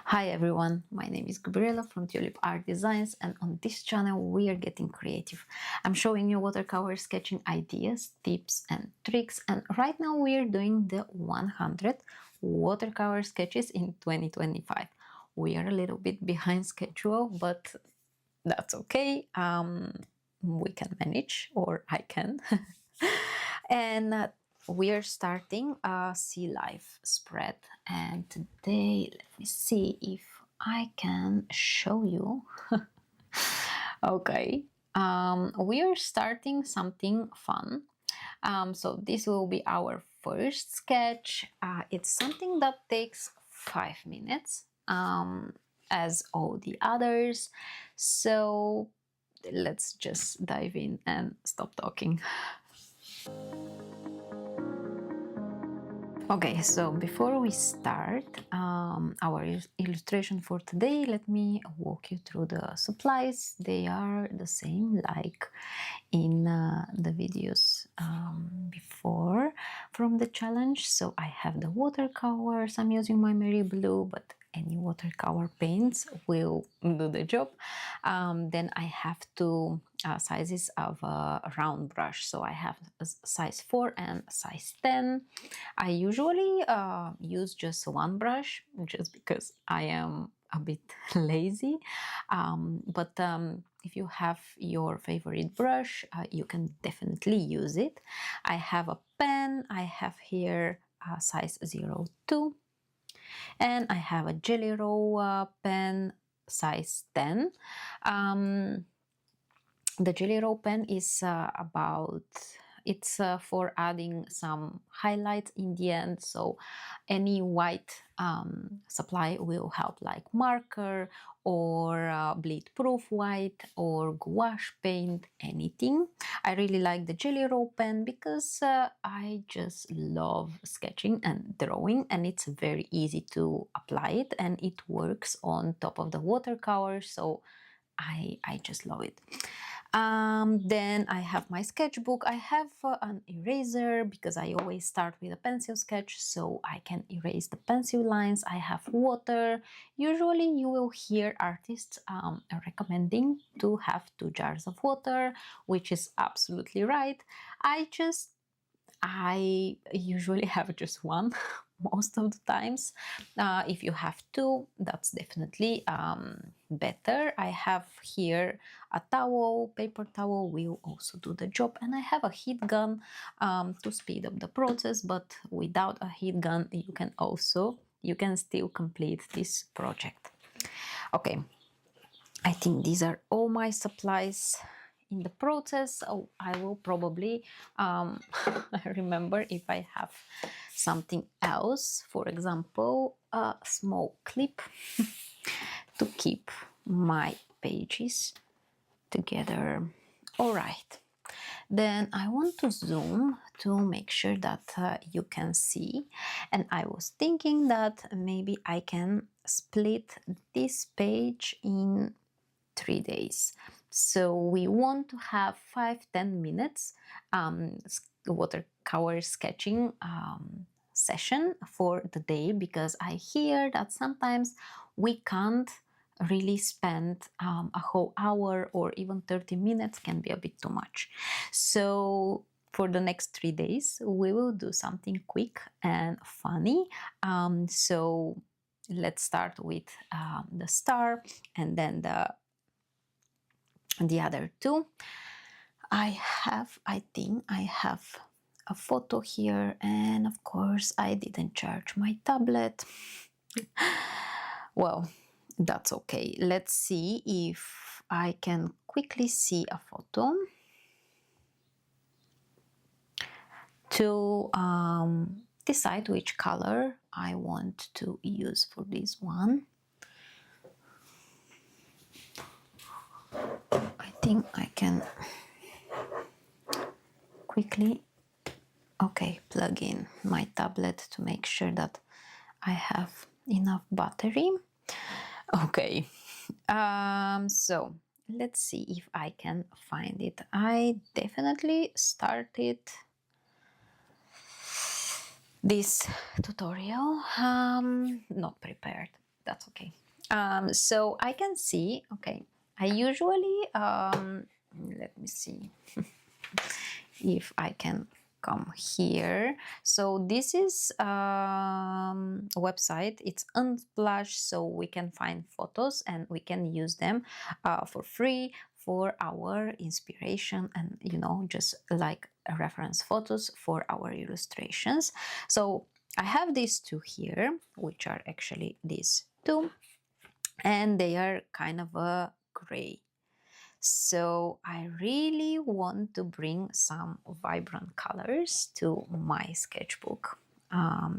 Hi everyone, my name is Gabriela from TulipArt Designs, and on this channel we are getting creative. I'm showing you watercolor sketching ideas, tips and tricks, and right now we are doing the 100 watercolor sketches in 2025. We are a little bit behind schedule, but that's okay. We can manage, or I can. And we are starting a sea life spread, and today let me see if I can show you. Okay, we are starting something fun. So this will be our first sketch. It's something that takes 5 minutes, as all the others. So let's just dive in and stop talking. Okay, so before we start our illustration for today, let me walk you through the supplies. They are the same like in the videos before from the challenge. So I have the watercolors. I'm using my Mary Blue, but any watercolor paints will do the job. Then I have two sizes of a round brush. So I have a size 4 and size 10. I usually use just one brush just because I am a bit lazy. But if you have your favorite brush, you can definitely use it. I have a pen. I have here size 02. And I have a Jelly Roll pen size 10. The Jelly Roll pen is it's for adding some highlights in the end, so any white supply will help, like marker or bleed proof white or gouache paint, anything. I really like the Jelly Roll pen because I just love sketching and drawing, and it's very easy to apply it, and it works on top of the watercolor, so I just love it. Then I have my sketchbook. I have an eraser because I always start with a pencil sketch, so I can erase the pencil lines. I have water. Usually you will hear artists recommending to have 2 jars of water, which is absolutely right. I usually have just one most of the times. If you have 2, that's definitely better. I have here a towel, paper towel will also do the job, and I have a heat gun to speed up the process, but without a heat gun you can still complete this project. Okay, I think these are all my supplies in the process. Oh, I will probably remember if I have something else, for example a small clip to keep my pages together. All right, then I want to zoom to make sure that you can see, and I was thinking that maybe I can split this page in 3 days. So we want to have 5-10 minutes watercolor sketching session for the day, because I hear that sometimes we can't really spend a whole hour, or even 30 minutes can be a bit too much. So for the next 3 days we will do something quick and funny. So let's start with the star and then the other 2. I think I have a photo here, and of course I didn't charge my tablet. Well, that's okay. Let's see if I can quickly see a photo to decide which color I want to use for this one. I think I can quickly plug in my tablet to make sure that I have enough battery. Okay, so let's see if I can find it. I definitely started this tutorial not prepared. that's okay. So I can see, okay, I usually, let me see if I can come here. So this is a website, it's Unsplash, so we can find photos and we can use them for free for our inspiration and, you know, just like reference photos for our illustrations. So I have these two here, which are actually these two, and they are kind of a gray. So I really want to bring some vibrant colors to my sketchbook.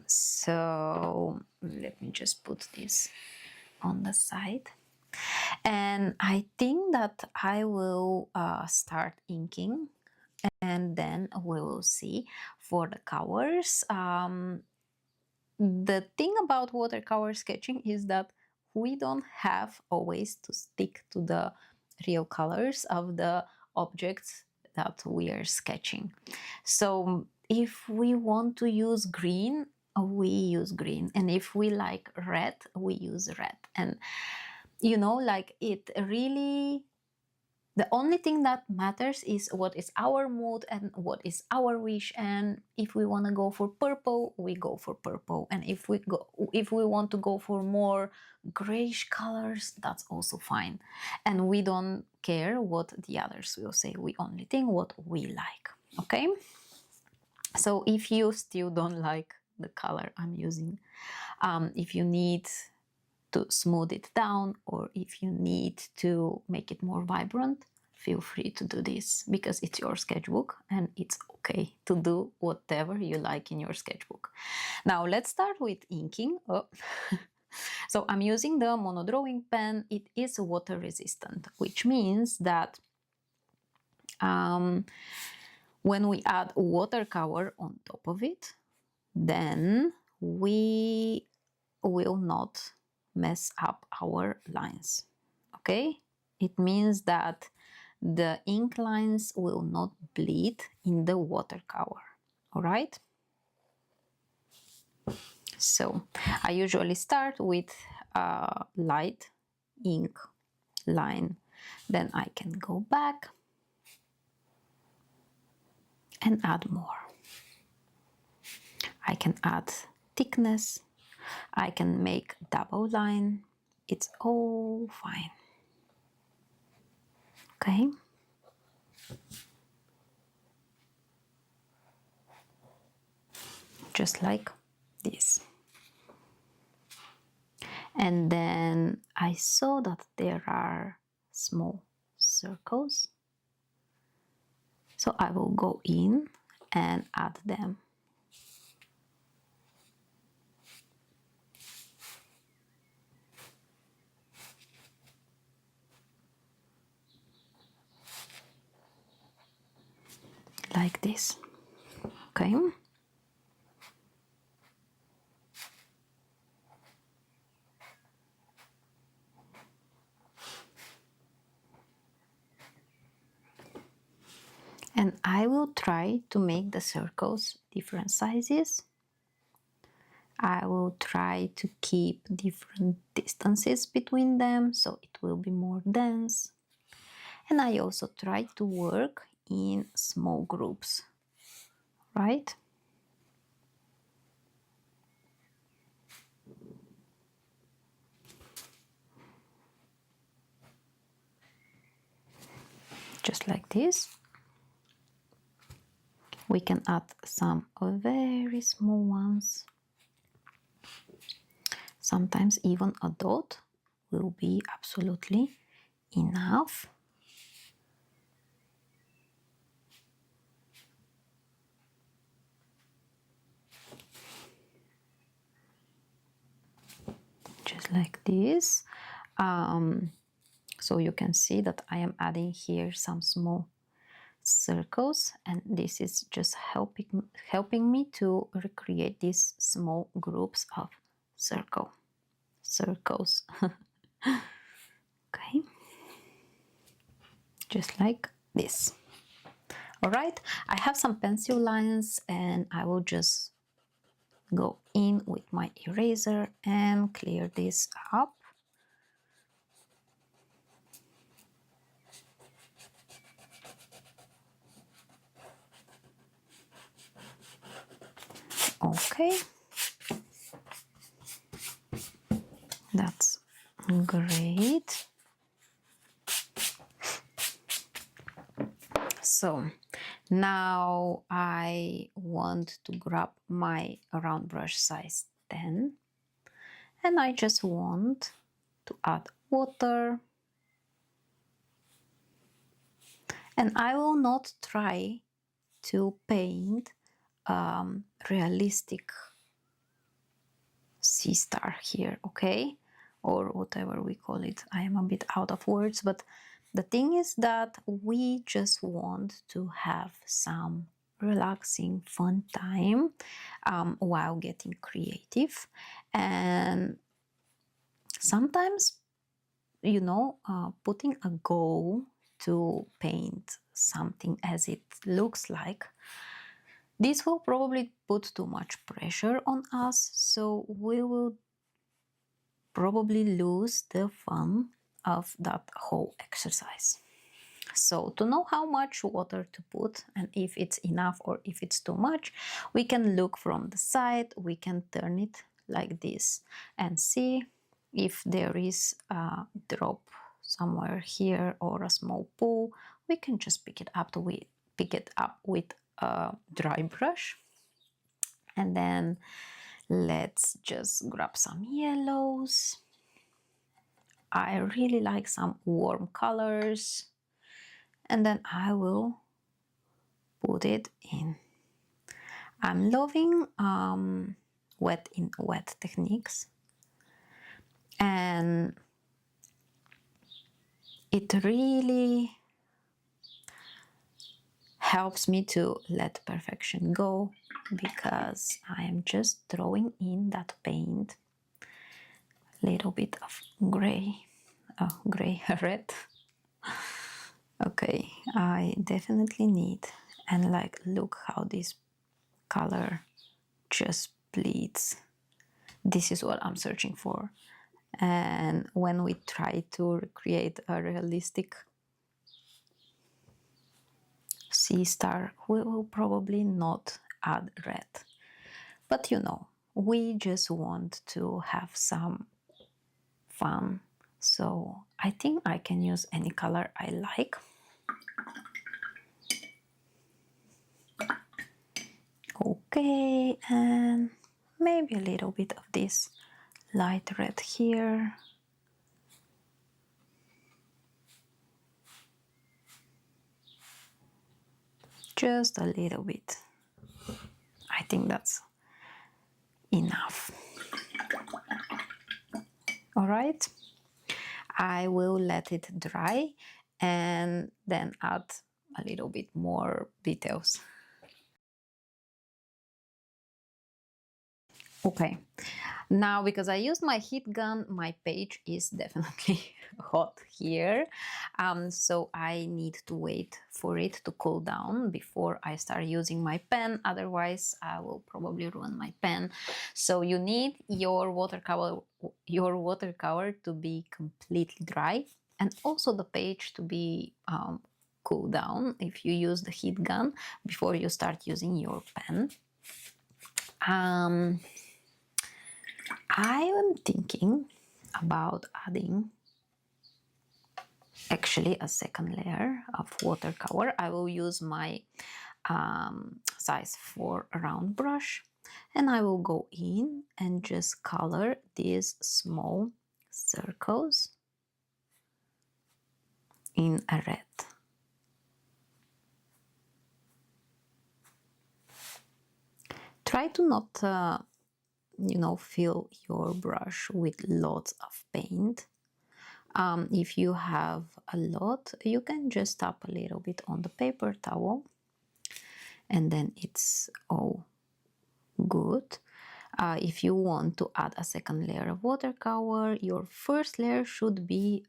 So let me just put this on the side. And I think that I will start inking, and then we will see for the colors. The thing about watercolor sketching is that we don't have always to stick to the real colors of the objects that we are sketching. So if we want to use green, we use green, and if we like red, we use red. And you know, like, it really, the only thing that matters is what is our mood and what is our wish. And if we want to go for purple, we go for purple. And if we want to go for more grayish colors, that's also fine. And we don't care what the others will say. We only think what we like. Okay? So if you still don't like the color I'm using, if you need to smooth it down, or if you need to make it more vibrant, feel free to do this, because it's your sketchbook and it's okay to do whatever you like in your sketchbook. Now let's start with inking. Oh. So I'm using the mono drawing pen. It is water resistant, which means that when we add watercolor on top of it, then we will not mess up our lines. Okay, it means that the ink lines will not bleed in the watercolor. All right, so I usually start with a light ink line, then I can go back and add more. I can add thickness, I can make double line, it's all fine. Okay. Just like this. And then I saw that there are small circles, so I will go in and add them. Like this. Okay. And I will try to make the circles different sizes. I will try to keep different distances between them, so it will be more dense. And I also try to work in small groups, right? Just like this. We can add some very small ones. Sometimes even a dot will be absolutely enough. Just like this. So you can see that I am adding here some small circles, and this is just helping me to recreate these small groups of circles. Okay, just like this. All right, I have some pencil lines, and I will just go in with my eraser and clear this up. Okay, that's great. So now I want to grab my round brush size 10, and I just want to add water, and I will not try to paint realistic sea star here, okay, or whatever we call it. I am a bit out of words, but the thing is that we just want to have some relaxing, fun time while getting creative. And sometimes, you know, putting a goal to paint something as it looks like, this will probably put too much pressure on us, so we will probably lose the fun of that whole exercise. So to know how much water to put and if it's enough or if it's too much, we can look from the side, we can turn it like this and see if there is a drop somewhere here or a small pool. We can just pick it up with a dry brush. And then let's just grab some yellows. I really like some warm colors, and then I will put it in. I'm loving wet in wet techniques, and it really helps me to let perfection go, because I am just throwing in that paint, a little bit of gray, red. Okay, I definitely need, and like, look how this color just bleeds. This is what I'm searching for. And when we try to recreate a realistic sea star, we will probably not add red. But you know, we just want to have some fun. So I think I can use any color I like. Okay, and maybe a little bit of this light red here. Just a little bit. I think that's enough. All right, I will let it dry and then add a little bit more details. Okay, now because I used my heat gun, my page is definitely hot here. So I need to wait for it to cool down before I start using my pen. Otherwise, I will probably ruin my pen. So you need your watercolor to be completely dry, and also the page to be cool down if you use the heat gun before you start using your pen. I am thinking about adding actually a second layer of watercolor. I will use my size 4 round brush, and I will go in and just color these small circles in a red. Try to not you know, fill your brush with lots of paint. If you have a lot, you can just tap a little bit on the paper towel, and then it's all good. If you want to add a second layer of watercolor, your first layer should be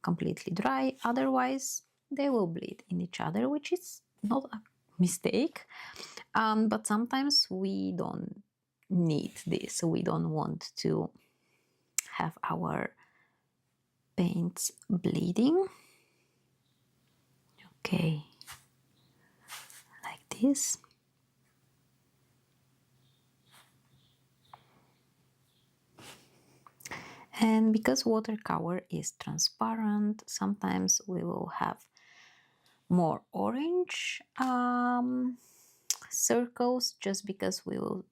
completely dry, otherwise they will bleed in each other, which is not a mistake, but sometimes we don't need this. We don't want to have our paints bleeding. Okay, like this. And because watercolor is transparent, sometimes we will have more orange circles, just because we will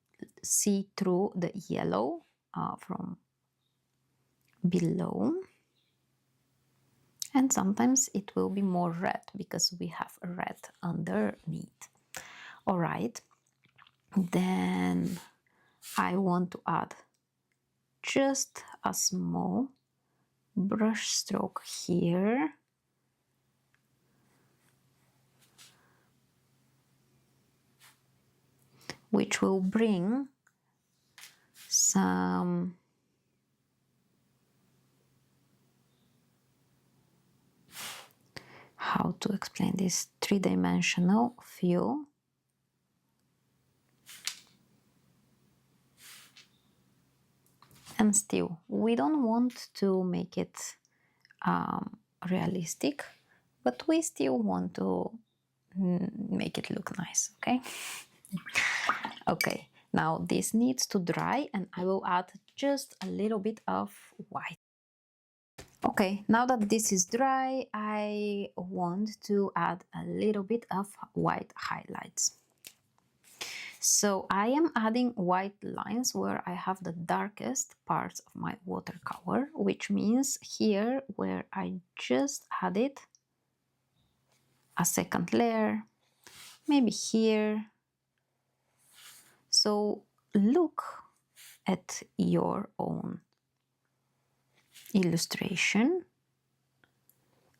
see through the yellow from below. And sometimes it will be more red because we have red underneath. All right, then I want to add just a small brush stroke here, which will bring some how to explain this three-dimensional feel. And still, we don't want to make it realistic, but we still want to make it look nice, okay? Okay, now this needs to dry, and I will add just a little bit of white. Okay, now that this is dry, I want to add a little bit of white highlights. So I am adding white lines where I have the darkest parts of my watercolor, which means here where I just added a second layer, maybe here. So look at your own illustration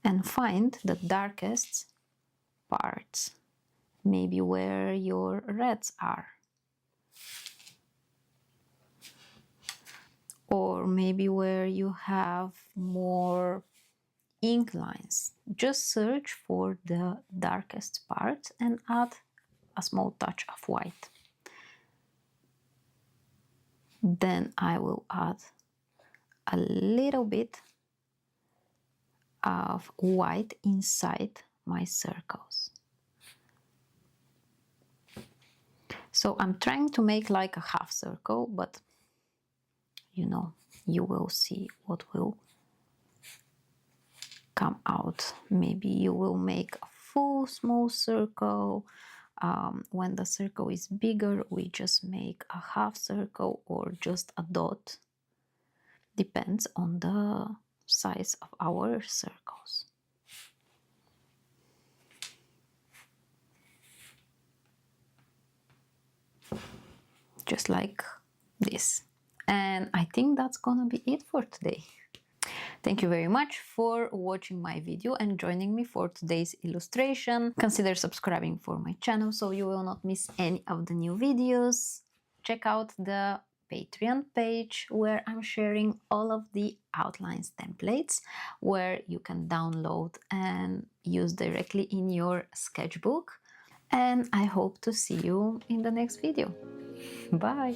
and find the darkest parts, maybe where your reds are, or maybe where you have more ink lines. Just search for the darkest part and add a small touch of white. Then I will add a little bit of white inside my circles. So I'm trying to make like a half circle, but you know, you will see what will come out. Maybe you will make a full small circle. When the circle is bigger, we just make a half circle or just a dot. Depends on the size of our circles. Just like this. And I think that's gonna be it for today. Thank you very much for watching my video and joining me for today's illustration. Consider subscribing for my channel so you will not miss any of the new videos. Check out the Patreon page where I'm sharing all of the outlines templates where you can download and use directly in your sketchbook. And I hope to see you in the next video. Bye!